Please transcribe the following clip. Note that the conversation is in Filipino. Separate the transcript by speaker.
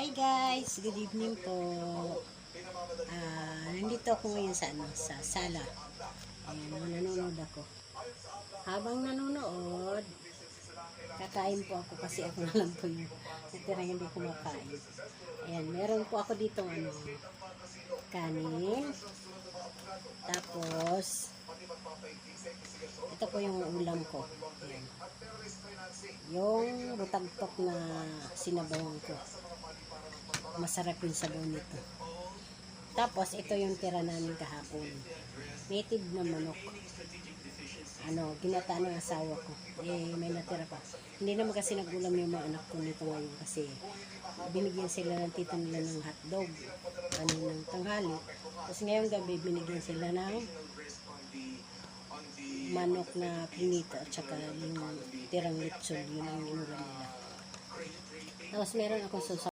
Speaker 1: Hi guys, good evening po. Nandito ako ngayon sa sala. Ayan, nanonood ako. Habang nanonood, kakain po ako kasi ako na lang po yung natira hindi kumakain. Ayan, meron po ako dito kanin. Tapos, ito po yung ulam ko. Ayan. Yung rutagtok na sinabawan ko. Masarap yung sabaw nito. Tapos, ito yung tira namin kahapon. Native na manok. Ginataan ng asawa ko. May natira pa. Hindi naman kasi nagulam yung mga anak ko nito ngayon kasi binigyan sila ng tita nila ng hotdog kaninang tanghali. Tapos ngayong gabi binigyan sila ng manok na pinito at saka yung tirang lechon. Yun ang inulam nila. Tapos meron akong